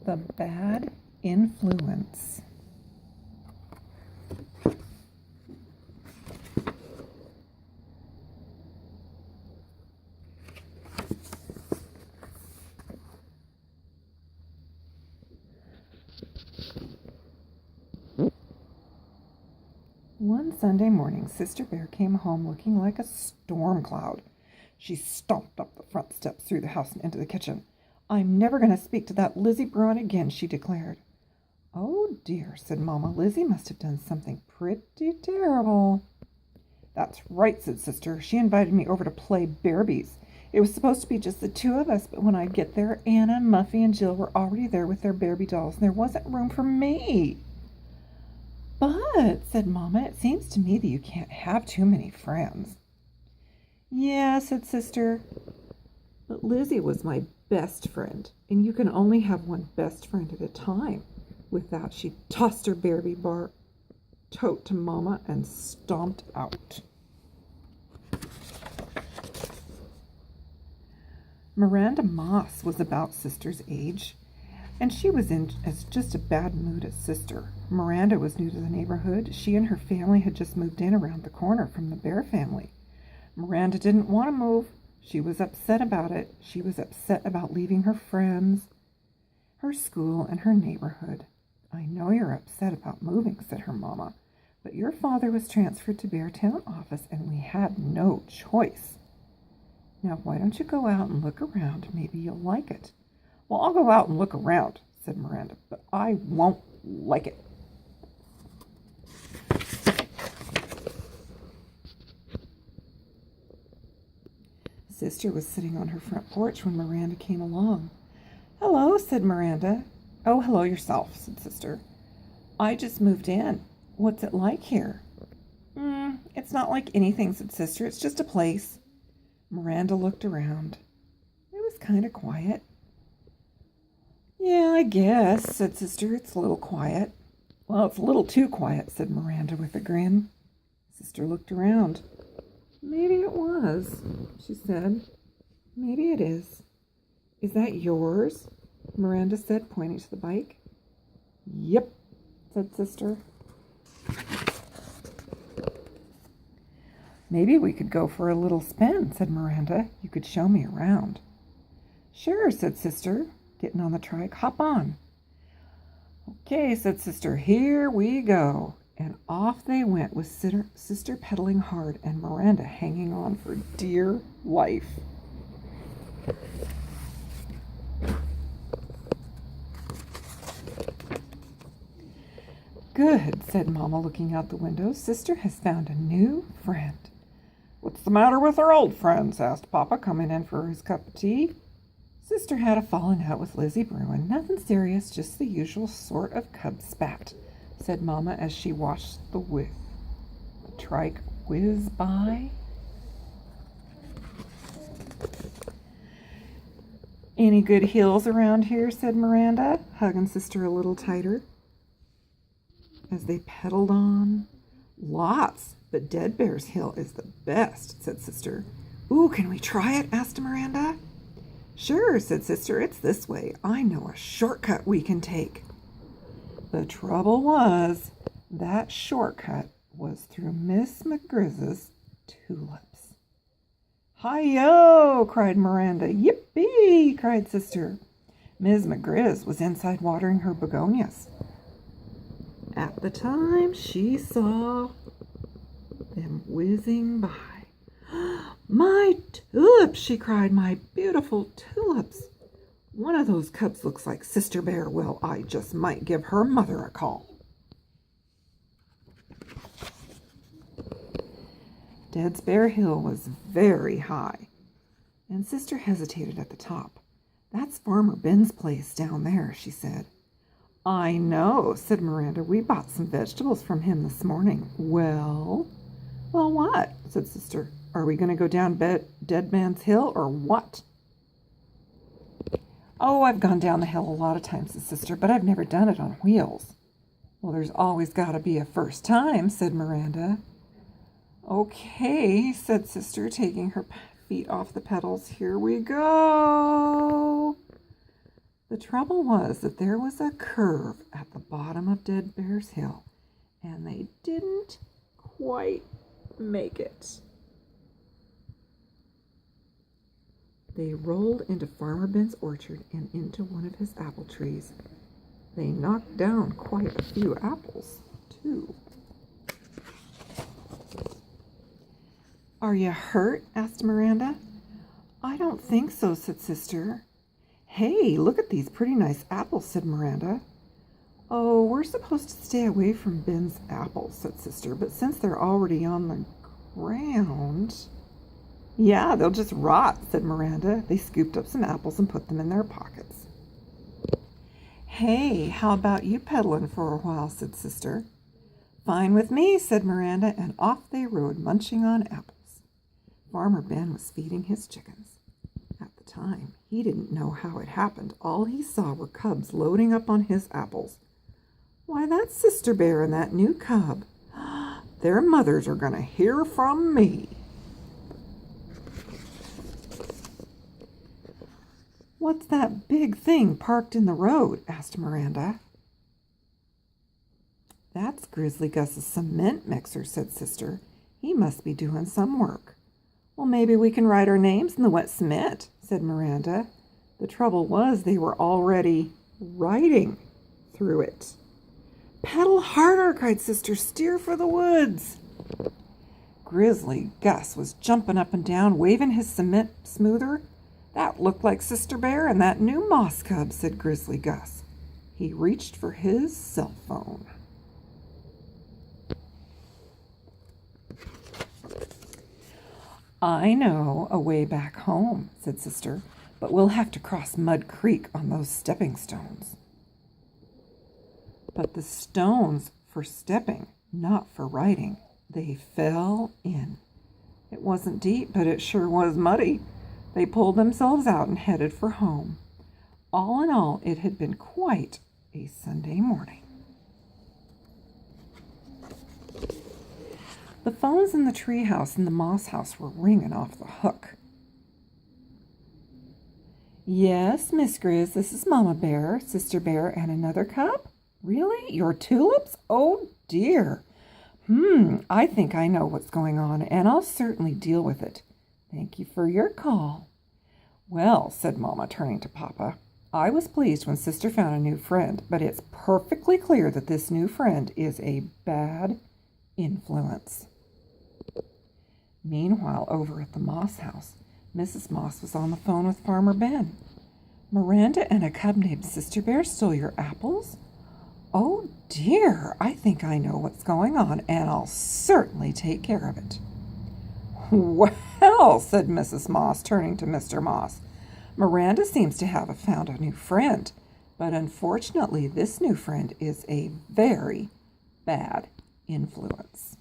The Bad Influence. One Sunday morning, Sister Bear came home looking like a storm cloud. She stomped up the front steps, through the house, and into the kitchen. "I'm never going to speak to that Lizzie Bruin again," she declared. "Oh, dear," said Mama. "Lizzie must have done something pretty terrible." "That's right," said Sister. "She invited me over to play Bearbies. It was supposed to be just the two of us, but when I get there, Anna, Muffy, and Jill were already there with their Bearbie dolls, and there wasn't room for me." "But," said Mama, "it seems to me that you can't have too many friends." "Yeah," said Sister, "but Lizzie was my best friend, and you can only have one best friend at a time." With that, she tossed her Bearbie bar tote to Mama and stomped out. Miranda Moss was about Sister's age, and she was in as just a bad mood as Sister. Miranda was new to the neighborhood. She and her family had just moved in around the corner from the Bear family. Miranda didn't want to move. She was upset about it. She was upset about leaving her friends, her school, and her neighborhood. "I know you're upset about moving," said her Mama, "but your father was transferred to Beartown office, and we had no choice. Now, why don't you go out and look around? Maybe you'll like it." "Well, I'll go out and look around," said Miranda, "but I won't like it." Sister was sitting on her front porch when Miranda came along. "Hello," said Miranda. "Oh, hello yourself," said Sister. "I just moved in. What's it like here?" It's not like anything," said Sister. "It's just a place." Miranda looked around. It was kind of quiet. "Yeah, I guess," said Sister. "It's a little quiet." "Well, it's a little too quiet," said Miranda with a grin. Sister looked around. "Maybe it was," she said. "Maybe it is." "Is that yours?" Miranda said, pointing to the bike. "Yep," said Sister. "Maybe we could go for a little spin," said Miranda. "You could show me around." "Sure," said Sister, getting on the trike. "Hop on." "Okay," said Sister. "Here we go." And off they went, with Sister pedaling hard and Miranda hanging on for dear life. "Good," said Mama, looking out the window. "Sister has found a new friend." "What's the matter with her old friends?" asked Papa, coming in for his cup of tea. "Sister had a falling out with Lizzie Bruin. Nothing serious, just the usual sort of cub spat," said Mama as she watched the trike whiz by. "Any good hills around here?" said Miranda, hugging Sister a little tighter as they pedaled on. "Lots, but Dead Bear's Hill is the best," said Sister. "Ooh, can we try it?" asked Miranda. "Sure," said Sister. "It's this way. I know a shortcut we can take." The trouble was, that shortcut was through Miss McGriz's tulips. "Hi-yo!" cried Miranda. "Yippee!" cried Sister. Miss McGriz was inside watering her begonias. At the time, she saw them whizzing by. "My tulips!" she cried. "My beautiful tulips! One of those cubs looks like Sister Bear. Well, I just might give her mother a call." Dead Bear Hill was very high, and Sister hesitated at the top. "That's Farmer Ben's place down there," she said. "I know," said Miranda. "We bought some vegetables from him this morning." "Well, what?" said Sister. "Are we going to go down Dead Man's Hill or what?" "Oh, I've gone down the hill a lot of times," said Sister, "but I've never done it on wheels." "Well, there's always got to be a first time," said Miranda. "Okay," said Sister, taking her feet off the pedals. "Here we go." The trouble was that there was a curve at the bottom of Dead Bear's Hill, and they didn't quite make it. They rolled into Farmer Ben's orchard and into one of his apple trees. They knocked down quite a few apples, too. "Are you hurt?" asked Miranda. "I don't think so," said Sister. "Hey, look at these pretty nice apples," said Miranda. "Oh, we're supposed to stay away from Ben's apples," said Sister, "but since they're already on the ground..." "Yeah, they'll just rot," said Miranda. They scooped up some apples and put them in their pockets. "Hey, how about you peddling for a while?" said Sister. "Fine with me," said Miranda, and off they rode, munching on apples. Farmer Ben was feeding his chickens. At the time, he didn't know how it happened. All he saw were cubs loading up on his apples. "Why, that's Sister Bear and that new cub. Their mothers are going to hear from me." "What's that big thing parked in the road?" asked Miranda. "That's Grizzly Gus's cement mixer," said Sister. "He must be doing some work." "Well, maybe we can write our names in the wet cement," said Miranda. The trouble was they were already writing through it. "Pedal harder!" cried Sister. "Steer for the woods!" Grizzly Gus was jumping up and down, waving his cement smoother. "That looked like Sister Bear and that new moss cub," said Grizzly Gus. He reached for his cell phone. "I know a way back home," said Sister, "but we'll have to cross Mud Creek on those stepping stones." But the stones for stepping, not for riding, they fell in. It wasn't deep, but it sure was muddy. They pulled themselves out and headed for home. All in all, it had been quite a Sunday morning. The phones in the treehouse and the moss house were ringing off the hook. "Yes, Miss Grizz, this is Mama Bear, Sister Bear, and another cub? Really? Your tulips? Oh, dear. I think I know what's going on, and I'll certainly deal with it. Thank you for your call." "Well," said Mama, turning to Papa, "I was pleased when Sister found a new friend, but it's perfectly clear that this new friend is a bad influence." Meanwhile, over at the Moss house, Mrs. Moss was on the phone with Farmer Ben. "Miranda and a cub named Sister Bear stole your apples? Oh, dear, I think I know what's going on, and I'll certainly take care of it." "Well," said Mrs. Moss, turning to Mr. Moss, "Miranda seems to have found a new friend, but unfortunately this new friend is a very bad influence."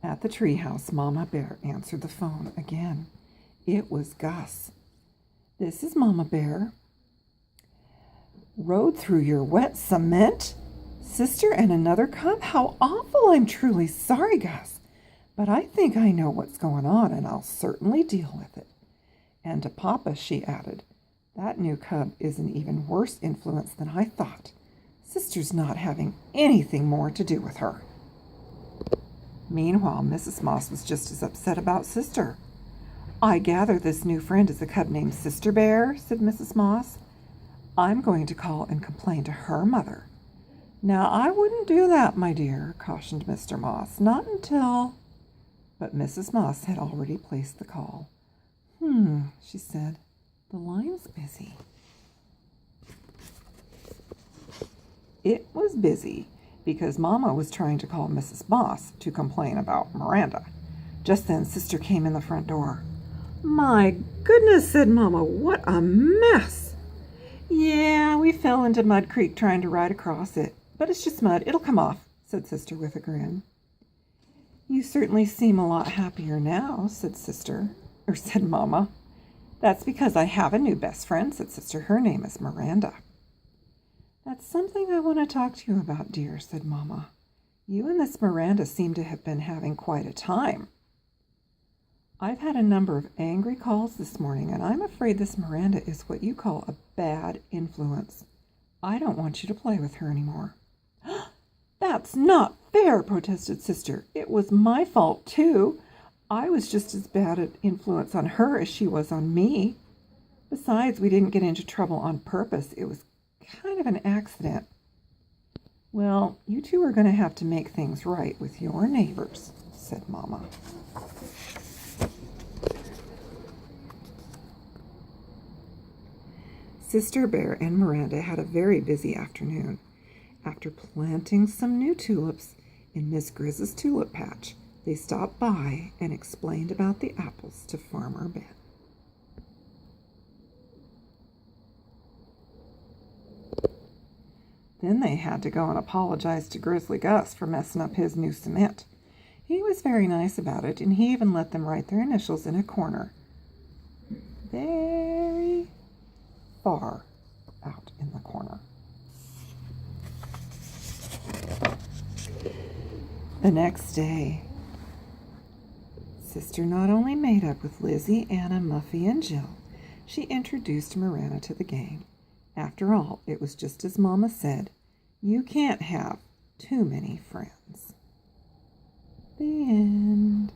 At the treehouse, Mama Bear answered the phone again. It was Gus. "This is Mama Bear." "Rode through your wet cement? Sister and another cub? How awful! I'm truly sorry, Gus. But I think I know what's going on, and I'll certainly deal with it." And to Papa, she added, "That new cub is an even worse influence than I thought. Sister's not having anything more to do with her." Meanwhile, Mrs. Moss was just as upset about Sister. "I gather this new friend is a cub named Sister Bear," said Mrs. Moss. "I'm going to call and complain to her mother." "Now, I wouldn't do that, my dear," cautioned Mr. Moss. "Not until—" But Mrs. Moss had already placed the call. She said, "the line's busy." It was busy because Mama was trying to call Mrs. Moss to complain about Miranda. Just then Sister came in the front door. "My goodness," said Mama, "what a mess." "Yeah, we fell into Mud Creek trying to ride across it, but it's just mud. It'll come off," said Sister with a grin. "You certainly seem a lot happier now," said Mama. "That's because I have a new best friend," said Sister. "Her name is Miranda." "That's something I want to talk to you about, dear," said Mama. "You and this Miranda seem to have been having quite a time." I've had a number of angry calls this morning, and I'm afraid this Miranda is what you call a bad influence. I don't want you to play with her anymore." "That's not fair," protested Sister. "It was my fault, too. I was just as bad an influence on her as she was on me. Besides, we didn't get into trouble on purpose. It was kind of an accident." "Well, you two are going to have to make things right with your neighbors," said Mama. Sister Bear and Miranda had a very busy afternoon. After planting some new tulips in Miss Grizz's tulip patch, they stopped by and explained about the apples to Farmer Ben. Then they had to go and apologize to Grizzly Gus for messing up his new cement. He was very nice about it, and he even let them write their initials in a corner, very far out in the corner. The next day, Sister not only made up with Lizzie, Anna, Muffy, and Jill, she introduced Miranda to the gang. After all, it was just as Mama said, you can't have too many friends. The end.